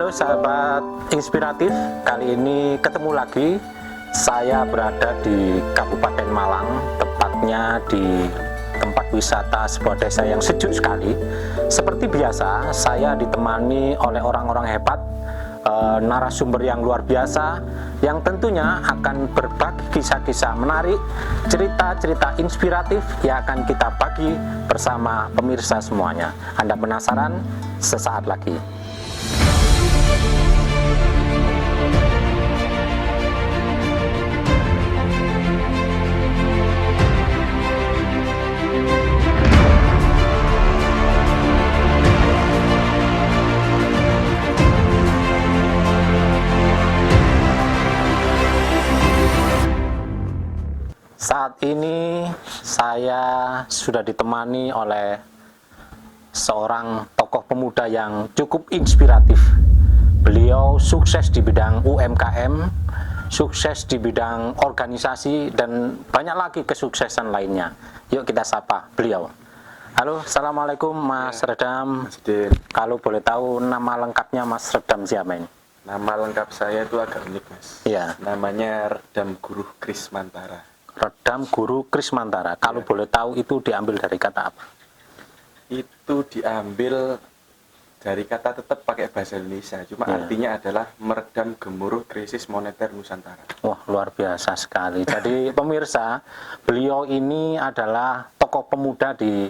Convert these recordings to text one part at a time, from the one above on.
Halo sahabat inspiratif, kali ini ketemu lagi. Saya berada di Kabupaten Malang, tepatnya di tempat wisata sebuah desa yang sejuk sekali. Seperti biasa, saya ditemani oleh orang-orang hebat, narasumber yang luar biasa, yang tentunya akan berbagi kisah-kisah menarik, cerita-cerita inspiratif yang akan kita bagi bersama pemirsa semuanya. Anda penasaran? Sesaat lagi. Saat ini saya sudah ditemani oleh seorang tokoh pemuda yang cukup inspiratif. Beliau sukses di bidang UMKM, sukses di bidang organisasi, dan banyak lagi kesuksesan lainnya. Yuk kita sapa beliau. Halo, Assalamualaikum Mas Redam. Mas Din. Kalau boleh tahu nama lengkapnya Mas Redam siapa ini? Nama lengkap saya itu agak unik, Mas. Iya. Namanya Redam Guru Krismantara. Redam Guru Krismantara. Kalau boleh tahu itu diambil dari kata apa? Itu diambil dari kata, tetap pakai bahasa Indonesia, cuma artinya adalah meredam gemuruh krisis moneter Nusantara. Wah, luar biasa sekali. Jadi pemirsa, beliau ini adalah tokoh pemuda di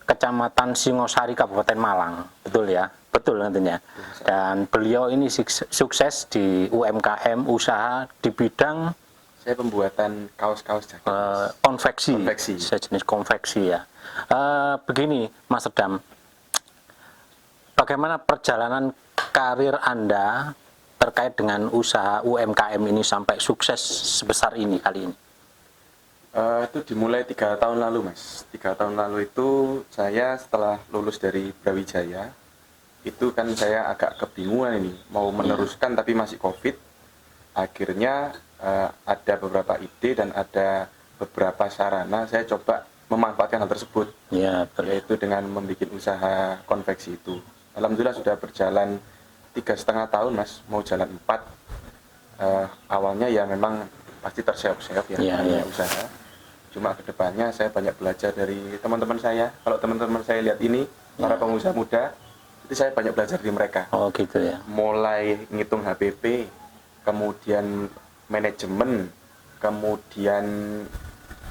Kecamatan Singosari, Kabupaten Malang. Betul ya? Betul nantinya. Dan beliau ini sukses di UMKM, usaha di bidang Saya pembuatan kaos-kaos jaket. konveksi, Konveksi. sejenis konveksi ya. Begini Mas Redam, bagaimana perjalanan karir Anda terkait dengan usaha UMKM ini sampai sukses sebesar ini kali ini? Itu dimulai 3 tahun lalu, Mas. 3 tahun lalu itu saya setelah lulus dari Brawijaya, itu kan saya agak kebingungan ini, mau meneruskan tapi masih COVID. Akhirnya ada beberapa ide dan ada beberapa sarana, saya coba memanfaatkan hal tersebut, Ya, yaitu dengan membuat usaha konveksi itu. Alhamdulillah sudah berjalan 3,5 tahun, Mas, mau jalan 4. Awalnya ya memang pasti terseok-seok ya, namanya usaha. Cuma kedepannya saya banyak belajar dari teman-teman saya. Kalau teman-teman saya lihat ini, para pengusaha muda, itu saya banyak belajar dari mereka. Oh gitu ya. Mulai ngitung HPP, kemudian manajemen, kemudian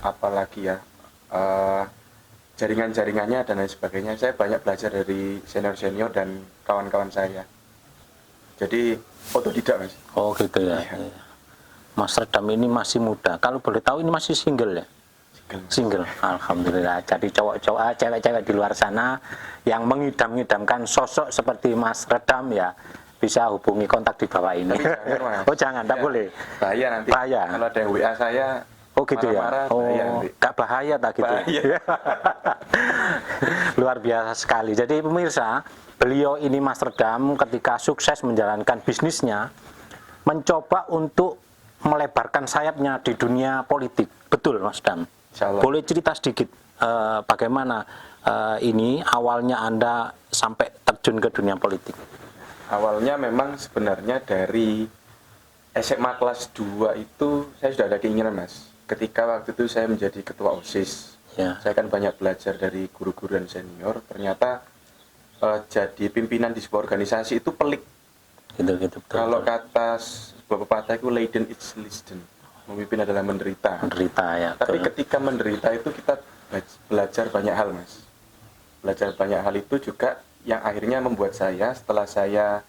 apalagi ya, jaringan-jaringannya dan lain sebagainya. Saya banyak belajar dari senior-senior dan kawan-kawan saya. Jadi otodidak, Mas. Oh gitu ya. Iya. Mas Redam ini masih muda. Kalau boleh tahu ini masih single ya? Single. Alhamdulillah. Jadi cowok-cowok, cewek-cewek di luar sana yang mengidam-idamkan sosok seperti Mas Redam ya, bisa hubungi kontak di bawah ini. Oh jangan, tak boleh. Bahaya nanti. Bahaya. Kalau ada yang WA saya, Oh gitu ya. Oh, gak bahaya tak gitu. Bahaya. Luar biasa sekali. Jadi pemirsa, beliau ini Mas Redam ketika sukses menjalankan bisnisnya, mencoba untuk melebarkan sayapnya di dunia politik. Betul Mas Redam. Boleh cerita sedikit bagaimana ini awalnya Anda sampai terjun ke dunia politik? Awalnya memang sebenarnya dari SMA kelas 2 itu saya sudah ada keinginan, Mas. Ketika waktu itu saya menjadi ketua OSIS, saya kan banyak belajar dari guru-guru dan senior. Ternyata jadi pimpinan di sebuah organisasi itu pelik. Gitu, Kalau kata sebuah pepatah itu laden is listen, memimpin adalah menderita. Menderita ya. Tapi ketika menderita itu kita belajar banyak hal, Mas. Belajar banyak hal itu juga yang akhirnya membuat saya, setelah saya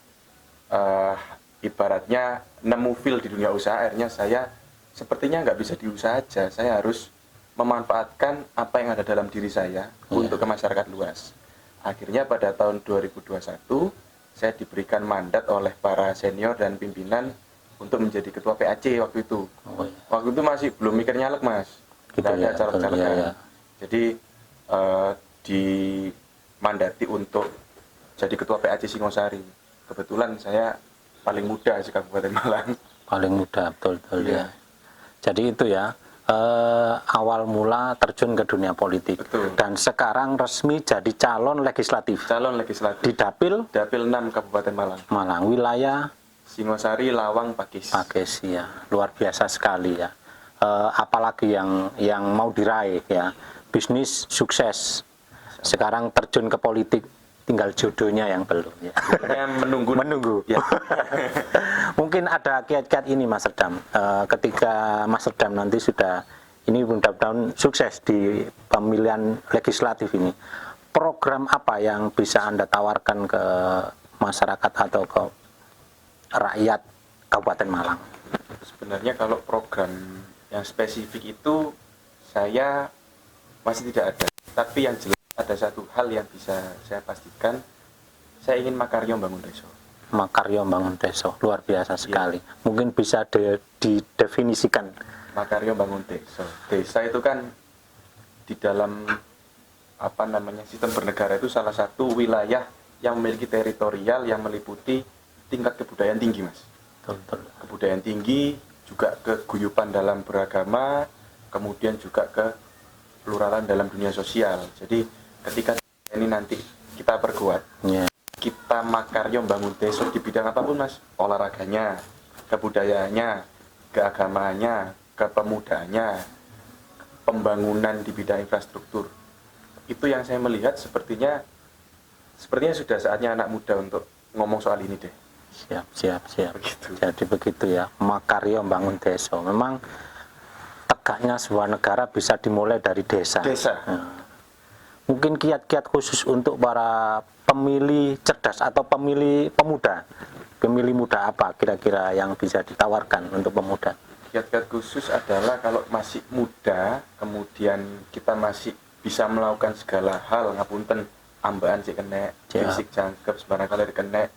ibaratnya nemu feel di dunia usaha, akhirnya saya sepertinya nggak bisa di usaha aja, saya harus memanfaatkan apa yang ada dalam diri saya untuk ke masyarakat luas. Akhirnya pada tahun 2021 saya diberikan mandat oleh para senior dan pimpinan untuk menjadi ketua PAC waktu itu. Waktu itu masih belum mikir nyalek, Mas. Tidak ada caleg-calegan. Jadi dimandati untuk jadi ketua PAC Singosari. Kebetulan saya paling muda di Kabupaten Malang. Paling muda, betul ya. Jadi itu ya, awal mula terjun ke dunia politik. Betul. Dan sekarang resmi jadi calon legislatif Calon di legislatif Dapil Dapil 6 Kabupaten Malang. Malang, wilayah Singosari, Lawang, Pakis. Pakis ya, luar biasa sekali ya. Apalagi yang mau diraih ya, bisnis sukses. Sekarang terjun ke politik, tinggal jodohnya yang belum ya. Sebenarnya menunggu. Ya. Ya. Mungkin ada kiat-kiat ini Mas Sedam. Ketika Mas Sedam nanti sudah ini mudah-mudahan sukses di pemilihan legislatif ini, program apa yang bisa Anda tawarkan ke masyarakat atau ke rakyat Kabupaten Malang? Sebenarnya kalau program yang spesifik itu saya masih tidak ada. Tapi yang jelas ada satu hal yang bisa saya pastikan, saya ingin makaryo bangun desa. Makaryo bangun desa, luar biasa sekali. Ya. Mungkin bisa didefinisikan. Makaryo bangun desa. Desa itu kan di dalam sistem bernegara itu salah satu wilayah yang memiliki teritorial yang meliputi tingkat kebudayaan tinggi, Mas. Betul. Kebudayaan tinggi, juga keguyupan dalam beragama, kemudian juga ke pluralan dalam dunia sosial. Jadi ketika ini nanti kita perkuat, Ya. kita makaryo bangun desa di bidang apapun, Mas, olahraganya, kebudayaannya, keagamaannya, kepemudanya, pembangunan di bidang infrastruktur. Itu yang saya melihat sepertinya sudah saatnya anak muda untuk ngomong soal ini deh. Siap. Begitu. Jadi begitu ya, makaryo bangun desa. Memang tegaknya sebuah negara bisa dimulai dari desa. Mungkin kiat-kiat khusus untuk para pemilih cerdas atau pemilih pemuda. Pemilih muda apa kira-kira yang bisa ditawarkan untuk pemuda? Kiat-kiat khusus adalah kalau masih muda, kemudian kita masih bisa melakukan segala hal, ngapunten ambaan sih kena, fisik jangkep sembarang kali kena,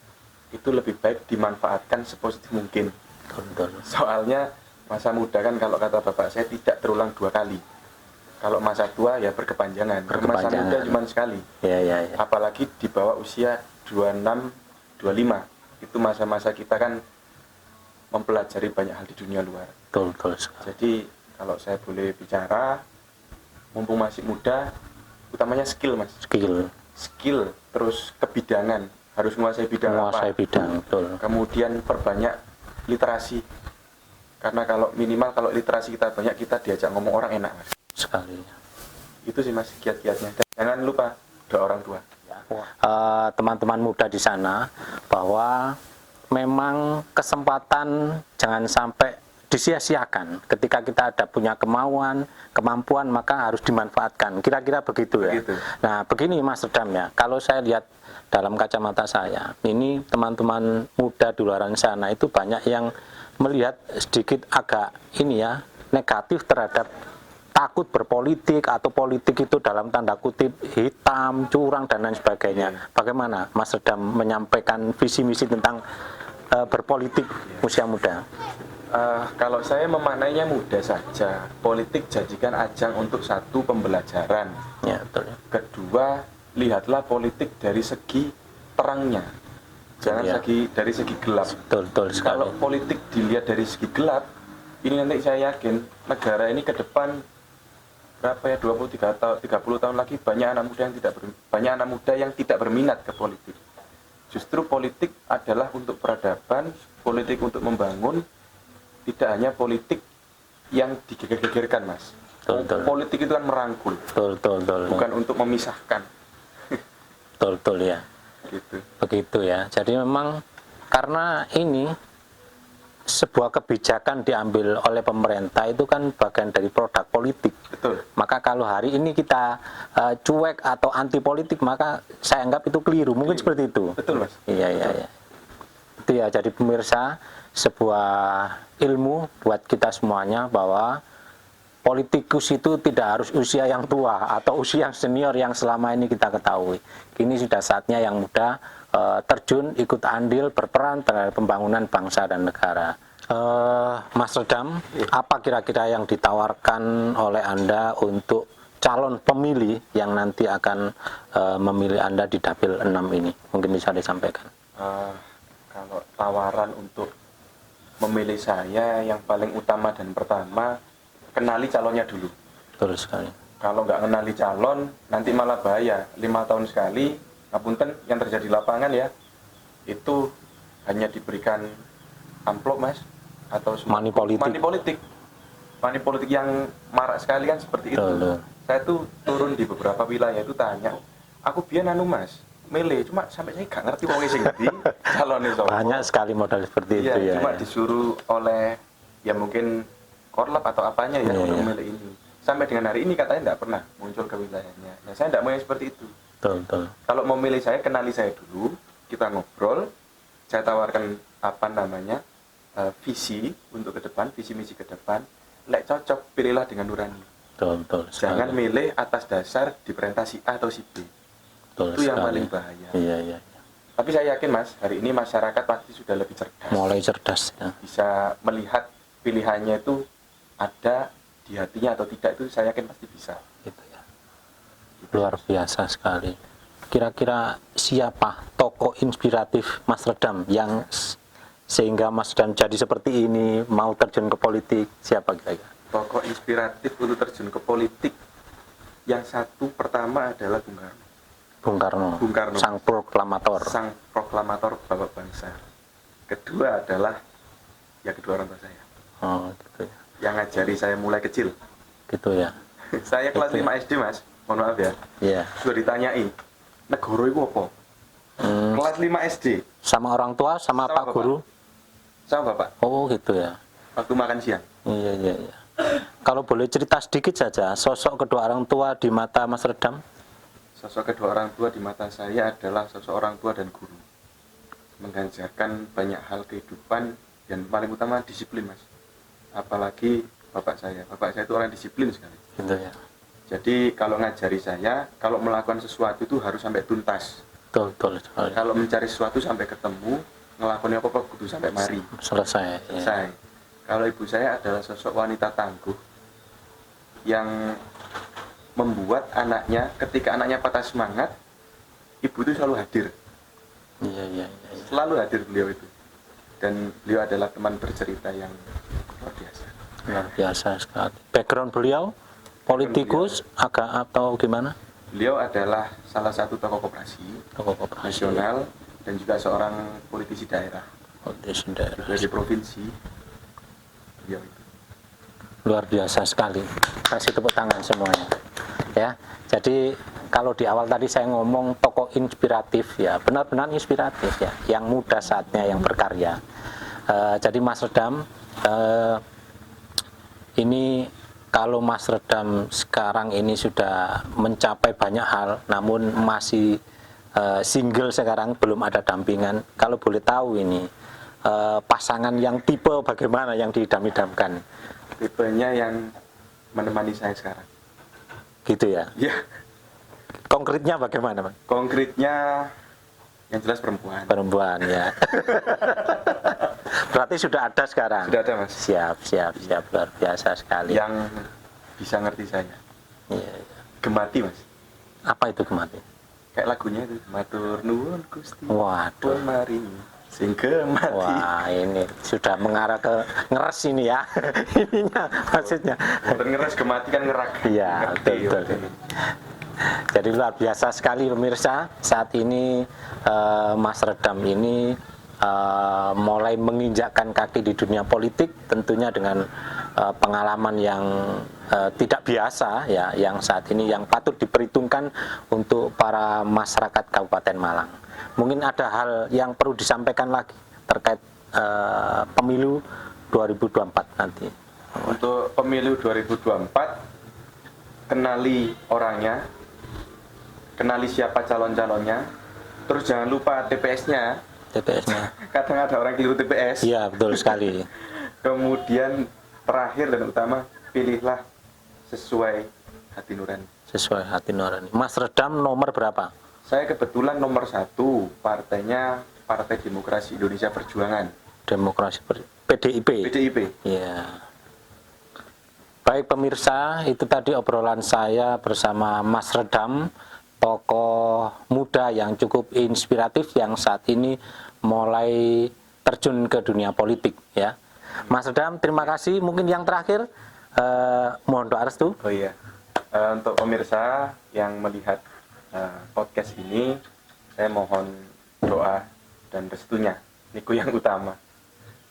itu lebih baik dimanfaatkan sepositif mungkin. Betul. Soalnya masa muda kan kalau kata bapak saya tidak terulang 2 kali. Kalau masa tua ya berkepanjangan. Masa muda cuma sekali. Ya. Apalagi di bawah usia 26, 25. Itu masa-masa kita kan mempelajari banyak hal di dunia luar. Betul. Jadi kalau saya boleh bicara, mumpung masih muda, utamanya skill, Mas. Skill, terus kebidangan. Harus menguasai bidang apa. Betul. Kemudian perbanyak literasi. Karena kalau literasi kita banyak, kita diajak ngomong orang enak, Mas. Sekali. Itu sih, Mas, kiat-kiatnya. Dan jangan lupa doa orang tua. Teman-teman muda di sana, bahwa memang kesempatan jangan sampai disia-siakan. Ketika kita ada punya kemampuan, maka harus dimanfaatkan. Kira-kira begitu ya. Begitu. Nah, begini Mas Sedam ya, kalau saya lihat dalam kacamata saya, ini teman-teman muda di luar sana itu banyak yang melihat sedikit agak negatif terhadap takut berpolitik, atau politik itu dalam tanda kutip hitam, curang dan lain sebagainya. Bagaimana Mas Sedam menyampaikan visi misi tentang berpolitik usia muda? Kalau saya memaknainya mudah saja. Politik jadikan ajang untuk satu pembelajaran. Ya, betul. Kedua, lihatlah politik dari segi terangnya. Jangan dari segi gelap. Betul sekali. Kalau politik dilihat dari segi gelap, ini nanti saya yakin negara ini ke depan 20-30 tahun lagi banyak anak muda yang tidak berminat ke politik. Justru politik adalah untuk peradaban, politik untuk membangun, tidak hanya politik yang digeger-gegerkan, Mas. Betul. Politik itu kan merangkul. Betul. Bukan untuk memisahkan. Betul ya. Gitu. Begitu ya. Jadi memang karena ini sebuah kebijakan diambil oleh pemerintah itu kan bagian dari produk politik. Betul. Maka kalau hari ini kita cuek atau anti politik, maka saya anggap itu keliru. Mungkin seperti itu. Betul, Mas. Iya. Itu ya, jadi pemirsa, sebuah ilmu buat kita semuanya bahwa politikus itu tidak harus usia yang tua atau usia yang senior yang selama ini kita ketahui. Kini sudah saatnya yang muda terjun, ikut andil, berperan terhadap pembangunan bangsa dan negara. Mas Sedam, apa kira-kira yang ditawarkan oleh Anda untuk calon pemilih yang nanti akan memilih Anda di Dapil 6 ini? Mungkin bisa disampaikan. Kalau tawaran untuk memilih saya, yang paling utama dan pertama, kenali calonnya dulu. Betul sekali. Kalau nggak kenali calon, nanti malah bahaya. 5 tahun sekali, ngapunten yang terjadi di lapangan ya, itu hanya diberikan amplop mas, atau Money politik. Money politik yang marak sekali kan seperti itu. Betul. Saya tuh turun di beberapa wilayah itu tanya, aku biar anu mas, milih, cuma sampai saya nggak ngerti wong sing ndi calonnya sopo. Banyak sekali modal seperti Iya, itu ya. cuma disuruh oleh ya mungkin korlap atau apanya ya Iya, untuk iya. memilih ini. Sampai dengan hari ini katanya tidak pernah muncul ke wilayahnya. Nah, saya tidak mau yang seperti itu. Betul. Kalau mau milih saya, kenali saya dulu, kita ngobrol, saya tawarkan apa namanya visi untuk ke depan, visi misi ke depan. Lek cocok, pilihlah dengan nurani. Betul sekali. Jangan milih atas dasar diferentasi A atau si B. Betul Itu yang sekali. paling bahaya. Iya. Tapi saya yakin mas, hari ini masyarakat pasti sudah lebih cerdas. Mulai cerdas ya. Bisa melihat pilihannya itu ada di hatinya atau tidak, itu saya yakin pasti bisa. Gitu ya. Luar biasa sekali. Kira-kira siapa tokoh inspiratif Mas Redam yang sehingga Mas Redam jadi seperti ini, mau terjun ke politik? Siapa kira-kira? Tokoh inspiratif untuk terjun ke politik yang satu pertama adalah Bung Karno. Bung Karno. Sang proklamator. Sang proklamator Bapak Bangsa. Kedua adalah kedua orang tua saya. Oh, gitu ya. Yang ngajari saya mulai kecil. Gitu ya. Saya kelas Gitu 5 SD mas, mohon maaf ya. Iya. Sudah ditanyai, negara itu apa? Kelas 5 SD. Sama orang tua, sama Pak Bapak. Guru? Sama Bapak, Oh, gitu ya. waktu makan siang. Iya. Kalau boleh cerita sedikit saja, sosok kedua orang tua di mata Mas Redam? Sosok kedua orang tua di mata saya adalah sosok orang tua dan guru. Mengajarkan banyak hal kehidupan dan paling utama disiplin mas. Apalagi bapak saya itu orang disiplin sekali. Gitu ya. Jadi kalau ngajari saya, kalau melakukan sesuatu itu harus sampai tuntas. Betul sekali. Kalau mencari sesuatu sampai ketemu, ngelakuin apa-apa kudu sampai mari. Selesai. Ya. Selesai. Kalau ibu saya adalah sosok wanita tangguh yang membuat anaknya, ketika anaknya patah semangat, ibu itu selalu hadir. Iya. Selalu hadir beliau itu. Dan beliau adalah teman bercerita yang luar biasa. Luar biasa sekali. Background beliau politikus, agak atau gimana? Beliau adalah salah satu tokoh koperasi Tokoh koperasi nasional dan juga seorang politisi daerah. politisi daerah. Dari provinsi. Beliau itu. Luar biasa sekali. Kasih tepuk tangan semuanya. Ya. Jadi kalau di awal tadi saya ngomong tokoh inspiratif ya, benar-benar inspiratif ya, yang muda saatnya yang berkarya. Jadi Mas Redam ini kalau Mas Redam sekarang ini sudah mencapai banyak hal, namun masih single sekarang, belum ada dampingan. Kalau boleh tahu ini pasangan yang tipe bagaimana yang diidam-idamkan? Tipenya yang menemani saya sekarang. Gitu ya. Ya, Konkretnya bagaimana, Pak? konkretnya yang jelas perempuan. Perempuan ya. Berarti sudah ada sekarang. Sudah ada mas. Siap. Luar biasa sekali. Yang bisa ngerti saya. Iya. Gemati mas. Apa itu gemati? Kayak lagunya itu. Matur nuwun Gusti. Waduh. Pun mari sing gemati. Wah, ini sudah mengarah ke ngeres ini ya. Ininya maksudnya. Bukan ngeres, gemati kan ngerak. Iya, Ngerti, betul. oke. Jadi luar biasa sekali pemirsa. Saat ini Mas Redam ini mulai menginjakkan kaki di dunia politik, tentunya dengan pengalaman yang tidak biasa ya, yang saat ini yang patut diperhitungkan untuk para masyarakat Kabupaten Malang. Mungkin ada hal yang perlu disampaikan lagi terkait pemilu 2024 nanti. Untuk pemilu 2024, kenali orangnya, kenali siapa calon-calonnya, terus jangan lupa TPS-nya. TPS-nya. Kadang ada orang keliru TPS. Iya, betul sekali. Kemudian terakhir dan utama, pilihlah sesuai hati nurani. Sesuai hati nurani. Mas Redam nomor berapa? Saya kebetulan nomor 1, partainya Partai Demokrasi Indonesia Perjuangan. PDIP. PDIP. Iya. Baik pemirsa, itu tadi obrolan saya bersama Mas Redam, tokoh muda yang cukup inspiratif yang saat ini mulai terjun ke dunia politik ya. Mas Redam, terima kasih. Mungkin yang terakhir Mohon doa restu. Oh iya, untuk pemirsa yang melihat podcast ini, saya mohon doa dan restunya. Niku yang utama.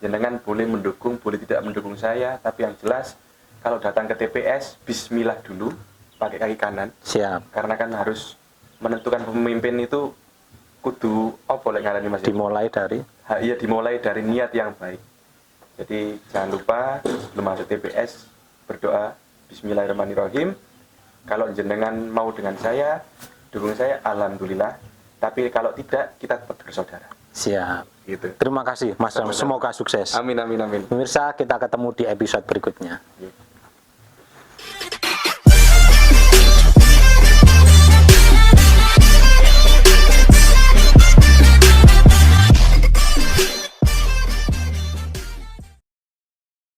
Jenengan boleh mendukung, boleh tidak mendukung saya, tapi yang jelas kalau datang ke TPS, bismillah dulu, pakai kaki kanan. Siap. Karena kan harus menentukan pemimpin itu kudu apa lek ngarani Mas? Dimulai dari Iya, dimulai dari niat yang baik. Jadi jangan lupa sebelum masuk TPS berdoa Bismillahirrahmanirrahim. Kalau jenengan mau dengan saya, dukung saya, alhamdulillah. Tapi kalau tidak, kita tetap bersaudara. siap. Gitu. Terima kasih Mas Ram. Sama-sama. Semoga sukses. Amin amin amin. Pemirsa, kita ketemu di episode berikutnya. Iya.